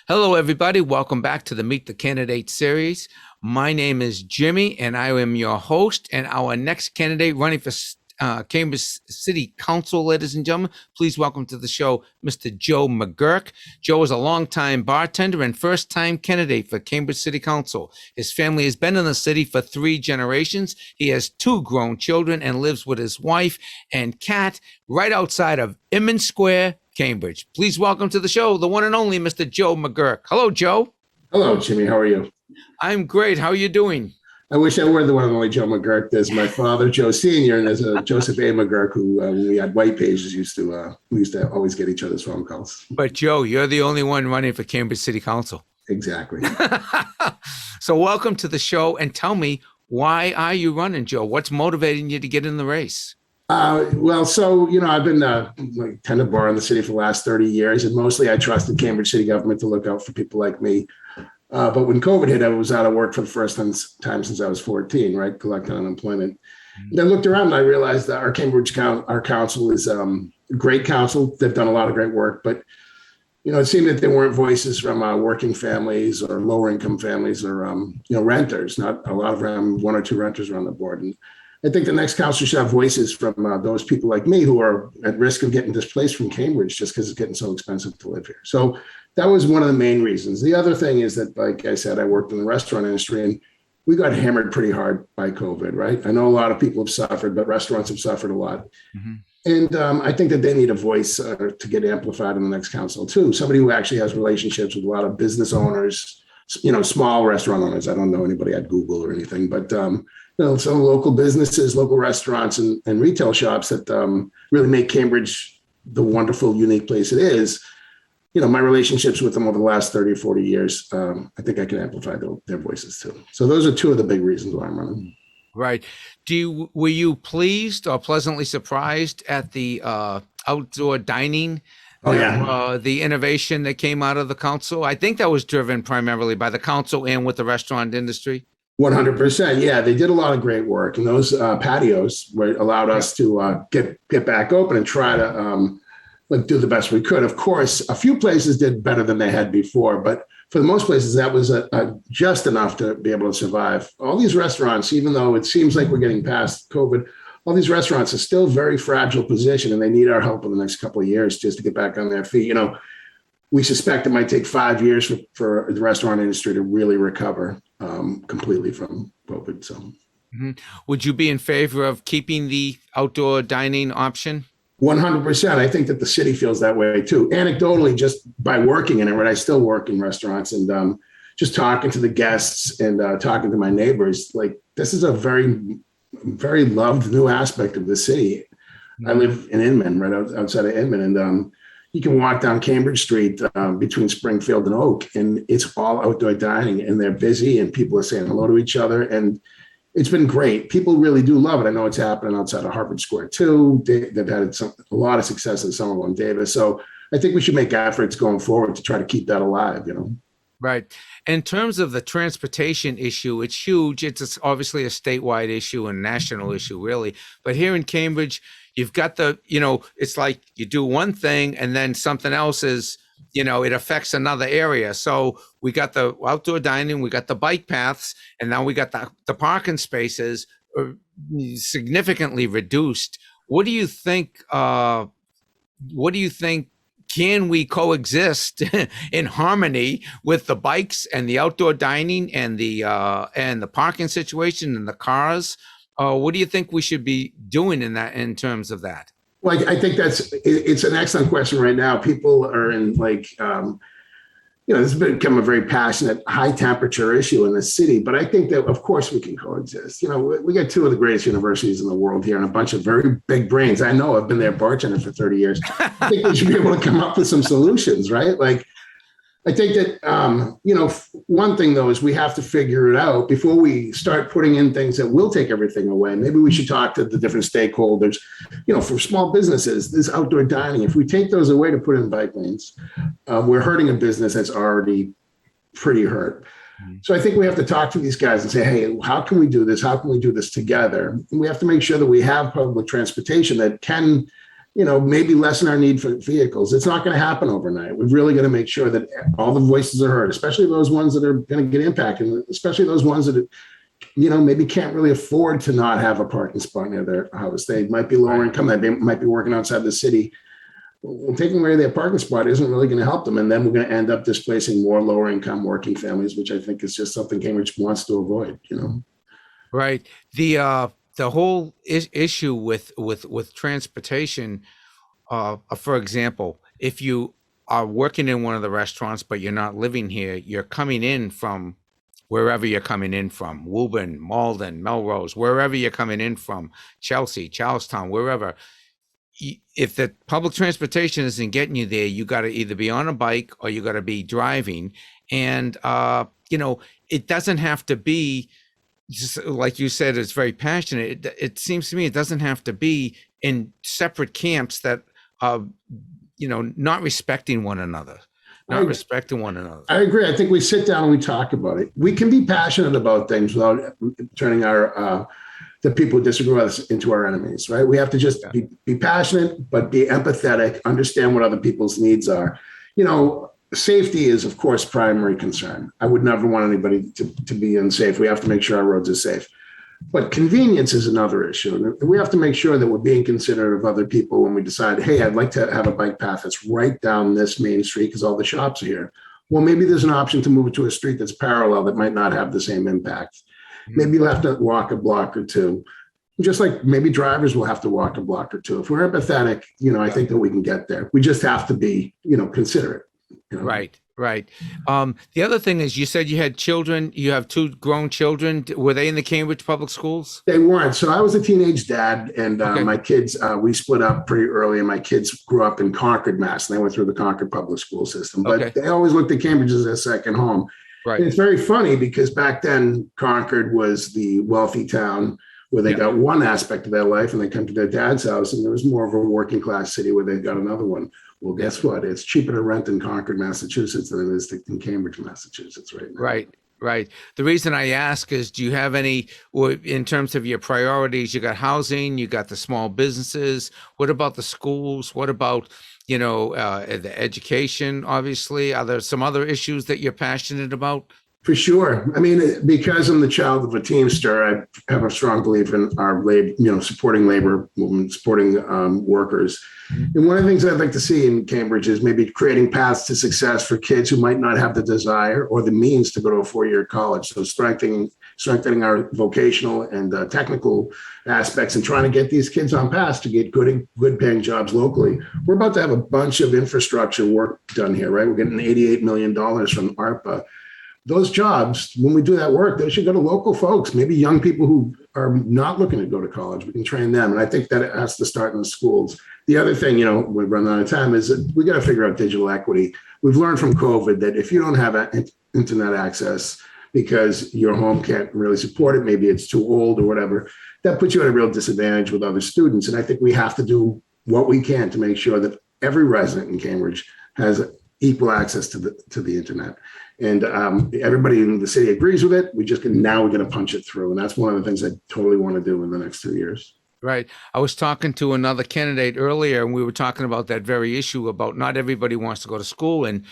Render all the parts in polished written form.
Hello, everybody. Welcome back to the Meet the Candidate series. My name is Jimmy, and I am your host. And our next candidate running for Cambridge City Council, ladies and gentlemen, please welcome to the show Mr. Joe McGuirk. Joe is a longtime bartender and first-time candidate for Cambridge City Council. His family has been in the city for 3 generations. He has 2 grown children and lives with his wife and cat right outside of Inman Square, Cambridge. Please welcome to the show the one and only Mr. Joe McGuirk. Hello, Joe. Hello, Jimmy. How are you? I'm great. How are you doing? I wish I were the one and only Joe McGuirk. There's my father, Joe Sr., and there's a Joseph A. McGuirk, who, when we had white pages, we used to always get each other's phone calls. But, Joe, you're the only one running for Cambridge City Council. Exactly. So welcome to the show, and tell me, why are you running, Joe? What's motivating you to get in the race? I've been tenant bar in the city for the last 30 years, and mostly I trusted Cambridge City government to look out for people like me. But when COVID hit, I was out of work for the first time since I was 14, right, collecting unemployment. And I looked around and I realized that our council is a great council. They've done a lot of great work, but it seemed that there weren't voices from working families or lower income families or renters. Not a lot of them, 1 or 2 renters are on the board. And I think the next council should have voices from those people like me who are at risk of getting displaced from Cambridge just because it's getting so expensive to live here. So that was one of the main reasons. The other thing is that, like I said, I worked in the restaurant industry and we got hammered pretty hard by COVID, right? I know a lot of people have suffered, but restaurants have suffered a lot. Mm-hmm. And I think that they need a voice to get amplified in the next council too. Somebody who actually has relationships with a lot of business owners, small restaurant owners. I don't know anybody at Google or anything, but some local businesses, local restaurants and retail shops that really make Cambridge the wonderful, unique place it is. My relationships with them over the last 30 or 40 years, I think I can amplify their voices too. So those are 2 of the big reasons why I'm running. Right. Were you pleased or pleasantly surprised at the outdoor dining? Oh, yeah. The innovation that came out of the council? I think that was driven primarily by the council and with the restaurant industry. 100%. Yeah, they did a lot of great work. And those patios allowed us to get back open and try to do the best we could. Of course, a few places did better than they had before, but for the most places, that was just enough to be able to survive. All these restaurants, even though it seems like we're getting past COVID, all these restaurants are still very fragile position, and they need our help in the next couple of years just to get back on their feet. We suspect it might take 5 years for the restaurant industry to really recover completely from COVID. So, Would you be in favor of keeping the outdoor dining option? 100%. I think that the city feels that way too. Anecdotally, just by working in it, right? I still work in restaurants, and just talking to the guests and talking to my neighbors, like this is a very, very loved new aspect of the city. I live in Inman, right outside of Inman, and you can walk down Cambridge Street between Springfield and Oak, and it's all outdoor dining, and they're busy, and people are saying hello to each other, and it's been great. People really do love it. I know it's happening outside of Harvard Square too. They've had a lot of success in Somerville and Davis. So I think we should make efforts going forward to try to keep that alive, Right. In terms of the transportation issue, it's huge. It's obviously a statewide issue and national issue, really. But here in Cambridge, you've got it's like you do one thing and then something else is, it affects another area. So we got the outdoor dining, we got the bike paths, and now we got the parking spaces significantly reduced. What do you think? Can we coexist in harmony with the bikes and the outdoor dining and the parking situation and the cars? What do you think we should be doing in terms of that? Well, I think it's an excellent question right now. People are in this has become a very passionate, high temperature issue in the city. But I think that, of course, we can coexist. We got 2 of the greatest universities in the world here and a bunch of very big brains. I know I've been there bartending for 30 years. I think we should be able to come up with some solutions, right? I think that, one thing, though, is we have to figure it out before we start putting in things that will take everything away. Maybe we should talk to the different stakeholders. For small businesses, this outdoor dining, if we take those away to put in bike lanes, we're hurting a business that's already pretty hurt. So I think we have to talk to these guys and say, hey, how can we do this? How can we do this together? And we have to make sure that we have public transportation that can maybe lessen our need for vehicles. It's not going to happen overnight. We've really got to make sure that all the voices are heard, especially those ones that are going to get impacted, especially those ones that, maybe can't really afford to not have a parking spot near their house. They might be lower income. They might be working outside the city. Well, taking away their parking spot isn't really going to help them. And then we're going to end up displacing more lower income working families, which I think is just something Cambridge wants to avoid, Right. The whole issue with transportation, for example, if you are working in one of the restaurants, but you're not living here, you're coming in from wherever you're coming in from, Woburn, Malden, Melrose, wherever you're coming in from, Chelsea, Charlestown, wherever. If the public transportation isn't getting you there, you got to either be on a bike or you got to be driving. And, it doesn't have to be, just like you said, it's very passionate. It seems to me it doesn't have to be in separate camps that are, not respecting one another. I agree. I think we sit down and we talk about it. We can be passionate about things without turning the people who disagree with us into our enemies, right? We have to just be passionate, but be empathetic, understand what other people's needs are. Safety is, of course, primary concern. I would never want anybody to be unsafe. We have to make sure our roads are safe. But convenience is another issue. And we have to make sure that we're being considerate of other people when we decide, hey, I'd like to have a bike path that's right down this main street because all the shops are here. Well, maybe there's an option to move it to a street that's parallel that might not have the same impact. Maybe you'll have to walk a block or two. Just like maybe drivers will have to walk a block or two. If we're empathetic, I think that we can get there. We just have to be, considerate. Right. The other thing is, you said you had children. You have 2 grown children. Were they in the Cambridge public schools? They weren't. So I was a teenage dad, and my kids, we split up pretty early, and my kids grew up in Concord, Mass. And they went through the Concord public school system. But they always looked at Cambridge as their second home. Right. And it's very funny because back then, Concord was the wealthy town where they got one aspect of their life, and they come to their dad's house, and there was more of a working class city where they got another one. Well, guess what? It's cheaper to rent in Concord, Massachusetts than it is in Cambridge, Massachusetts right now. Right. The reason I ask is, do you have any, in terms of your priorities, you got housing, you got the small businesses. What about the schools? What about, the education, obviously? Are there some other issues that you're passionate about? For sure. I mean, because I'm the child of a Teamster, I have a strong belief in our labor, supporting labor movement, supporting workers. And one of the things I'd like to see in Cambridge is maybe creating paths to success for kids who might not have the desire or the means to go to a 4-year college. So strengthening our vocational and technical aspects and trying to get these kids on paths to get good paying jobs locally. We're about to have a bunch of infrastructure work done here, right? We're getting $88 million from ARPA. Those jobs, when we do that work, they should go to local folks, maybe young people who are not looking to go to college. We can train them. And I think that it has to start in the schools. The other thing, we're running out of time, is that we got to figure out digital equity. We've learned from COVID that if you don't have internet access because your home can't really support it, maybe it's too old or whatever, that puts you at a real disadvantage with other students. And I think we have to do what we can to make sure that every resident in Cambridge has equal access to the internet. And everybody in the city agrees with it. We're going to punch it through. And that's one of the things I totally want to do in the next 2 years. Right. I was talking to another candidate earlier, and we were talking about that very issue about not everybody wants to go to school and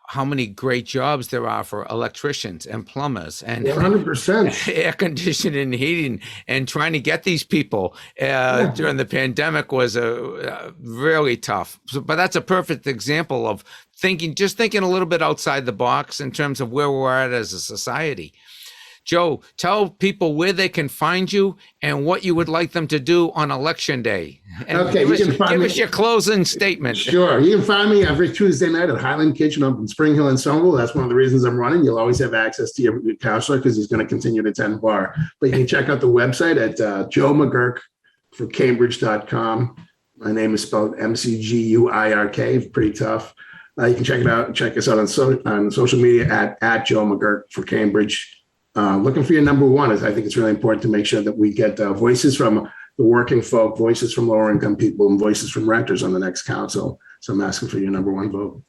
how many great jobs there are for electricians and plumbers and 100% air conditioning and heating, and trying to get these people during the pandemic was really tough. But that's a perfect example of thinking a little bit outside the box in terms of where we're at as a society. Joe, tell people where they can find you and what you would like them to do on Election Day. And give us your closing statement. Sure. You can find me every Tuesday night at Highland Kitchen up in Spring Hill and Somerville. That's one of the reasons I'm running. You'll always have access to your counselor because he's going to continue to tend bar. But you can check out the website at Joe McGuirk for Cambridge.com. My name is spelled McGuirk. Pretty tough. You can check it out. Check us out on social media at Joe McGuirk for Cambridge. Looking for your number one. I think it's really important to make sure that we get voices from the working folk, voices from lower income people, and voices from renters on the next council. So I'm asking for your number one vote.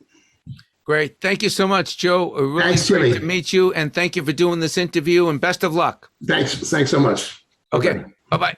Great. Thank you so much, Joe. Really great to meet you. And thank you for doing this interview, and best of luck. Thanks so much. Okay. Bye-bye.